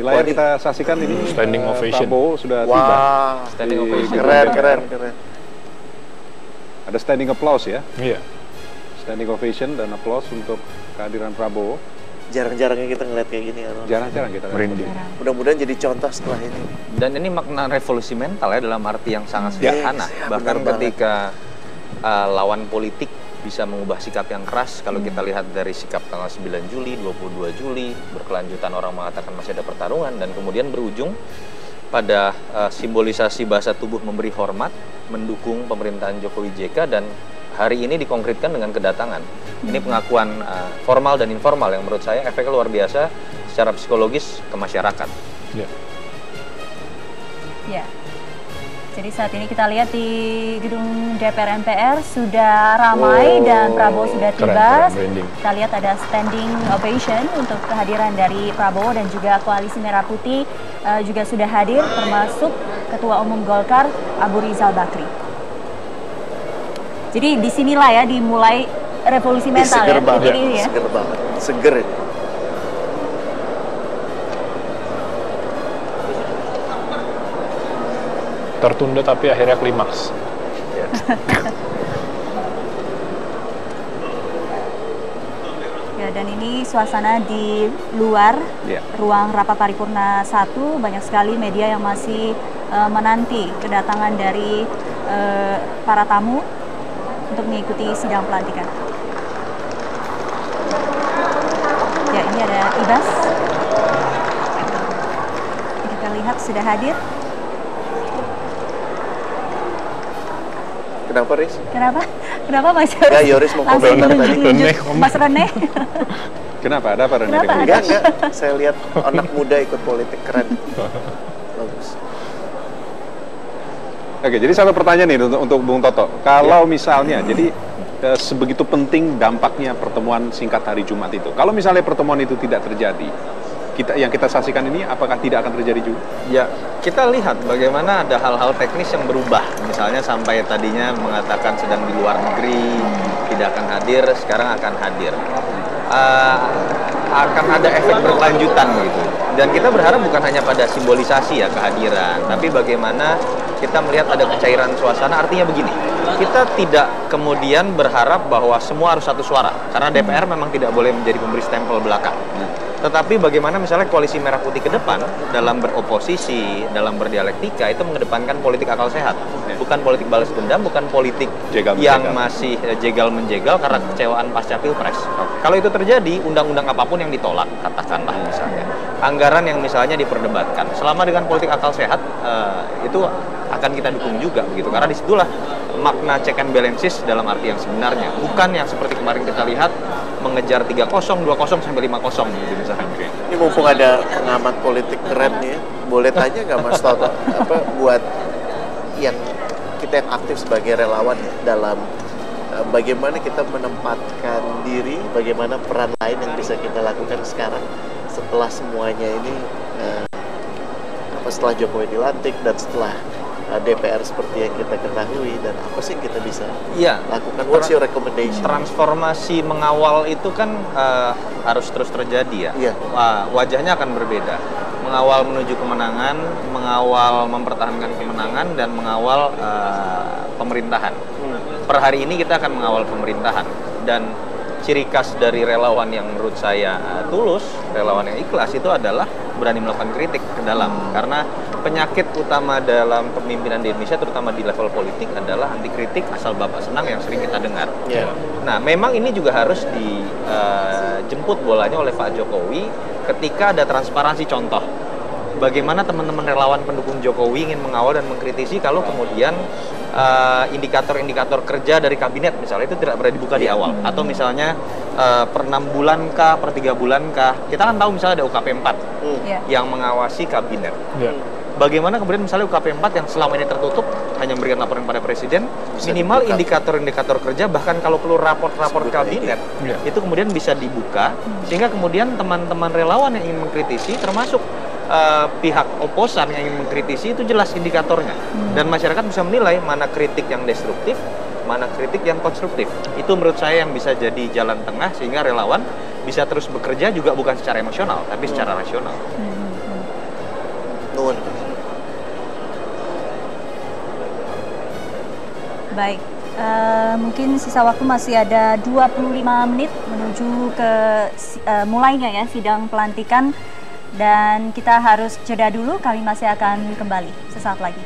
layar kita saksikan ini standing ovation. Prabowo sudah tiba. Wah, Standing ovation. keren. Ada standing applause ya. Iya. Standing ovation dan applause untuk kehadiran Prabowo. Jarang-jarangnya kita ngeliat kayak gini. Jarang-jarang kita lihat. Merinding. Mudah-mudahan jadi contoh setelah ini. Dan ini makna revolusi mental ya, dalam arti yang sangat Ya, sederhana. Bahkan benar ketika lawan politik bisa mengubah sikap yang keras, kalau kita lihat dari sikap tanggal 9 Juli, 22 Juli, berkelanjutan orang mengatakan masih ada pertarungan, dan kemudian berujung pada simbolisasi bahasa tubuh memberi hormat, mendukung pemerintahan Jokowi JK, dan hari ini dikonkretkan dengan kedatangan. Ini pengakuan formal dan informal yang menurut saya efeknya luar biasa secara psikologis ke masyarakat. Iya. Ya. Jadi saat ini kita lihat di gedung DPR MPR sudah ramai dan Prabowo sudah tiba. Merinding. Kita lihat ada standing ovation untuk kehadiran dari Prabowo, dan juga Koalisi Merah Putih juga sudah hadir, termasuk Ketua Umum Golkar Abu Rizal Bakri. Jadi disinilah ya dimulai revolusi mental Seger ya. banget, Ini ya. seger banget. Seger ini. Tertunda tapi akhirnya klimaks. Ya, dan ini suasana di luar ruang rapat paripurna 1, banyak sekali media yang masih menanti kedatangan dari para tamu untuk mengikuti sidang pelantikan. Ya, ini ada Ibas. Kita lihat sudah hadir. Kenapa, Riz? Kenapa? Kenapa Mas Yoris? Ya, Yoris mau langsung komentar tadi. menunjuk Mas Rene. Kenapa? Ada apa Rene? Kenapa? Enggak. Saya lihat anak muda ikut politik, keren. Bagus. Oke, jadi satu pertanyaan nih untuk Bung Toto. Kalau misalnya, jadi sebegitu penting dampaknya pertemuan singkat hari Jumat itu. Kalau misalnya pertemuan itu tidak terjadi, yang kita saksikan ini apakah tidak akan terjadi juga? Ya, kita lihat bagaimana ada hal-hal teknis yang berubah. Misalnya sampai tadinya mengatakan sedang di luar negeri, tidak akan hadir, sekarang akan hadir. Akan ada efek berkelanjutan gitu. Dan kita berharap bukan hanya pada simbolisasi ya kehadiran, tapi bagaimana kita melihat ada kecairan suasana. Artinya begini, kita tidak kemudian berharap bahwa semua harus satu suara, karena DPR memang tidak boleh menjadi pemberi stempel belaka. Tetapi bagaimana misalnya Koalisi Merah Putih ke depan dalam beroposisi, dalam berdialektika itu mengedepankan politik akal sehat, bukan politik balas dendam, bukan politik yang masih jegal-menjegal karena kecewaan pasca Pilpres. Kalau itu terjadi, undang-undang apapun yang ditolak, katakanlah misalnya, anggaran yang misalnya diperdebatkan, selama dengan politik akal sehat itu akan kita dukung juga begitu, karena disitulah makna check and balances dalam arti yang sebenarnya, bukan yang seperti kemarin kita lihat mengejar 3-0, 2-0 sampai 5-0 gitu misalnya. Ini mumpung ada pengamat politik keren nih, boleh tanya nggak Mas Toto, apa buat yang kita yang aktif sebagai relawan dalam bagaimana kita menempatkan diri, bagaimana peran lain yang bisa kita lakukan sekarang setelah semuanya ini, setelah Jokowi dilantik dan setelah DPR seperti yang kita ketahui, dan apa sih yang kita bisa lakukan? What's your recommendation? Transformasi mengawal itu kan harus terus terjadi ya. Wajahnya akan berbeda. Mengawal menuju kemenangan, mengawal mempertahankan kemenangan, dan mengawal pemerintahan. Per hari ini kita akan mengawal pemerintahan, dan ciri khas dari relawan yang menurut saya tulus, relawan yang ikhlas itu adalah berani melakukan kritik ke dalam. Karena penyakit utama dalam kepemimpinan di Indonesia, terutama di level politik, adalah anti kritik asal bapak senang yang sering kita dengar. Nah, memang ini juga harus dijemput bolanya oleh Pak Jokowi ketika ada transparansi. Contoh, bagaimana teman-teman relawan pendukung Jokowi ingin mengawal dan mengkritisi kalau kemudian indikator-indikator kerja dari kabinet misalnya itu tidak pernah dibuka di awal, atau misalnya per 6 bulan kah, per 3 bulan kah, kita kan tahu misalnya ada UKP 4 yang mengawasi kabinet. Bagaimana kemudian misalnya UKP 4 yang selama ini tertutup hanya memberikan laporan pada presiden, minimal indikator-indikator kerja, bahkan kalau perlu raport-raport kabinet itu kemudian bisa dibuka, sehingga kemudian teman-teman relawan yang ingin mengkritisi, termasuk pihak oposan yang ingin mengkritisi, itu jelas indikatornya, dan masyarakat bisa menilai mana kritik yang destruktif, mana kritik yang konstruktif. Itu menurut saya yang bisa jadi jalan tengah sehingga relawan bisa terus bekerja juga bukan secara emosional tapi secara rasional. Nuhun. Baik, mungkin sisa waktu masih ada 25 menit menuju ke mulainya ya sidang pelantikan, dan kita harus jeda dulu, kami masih akan kembali sesaat lagi.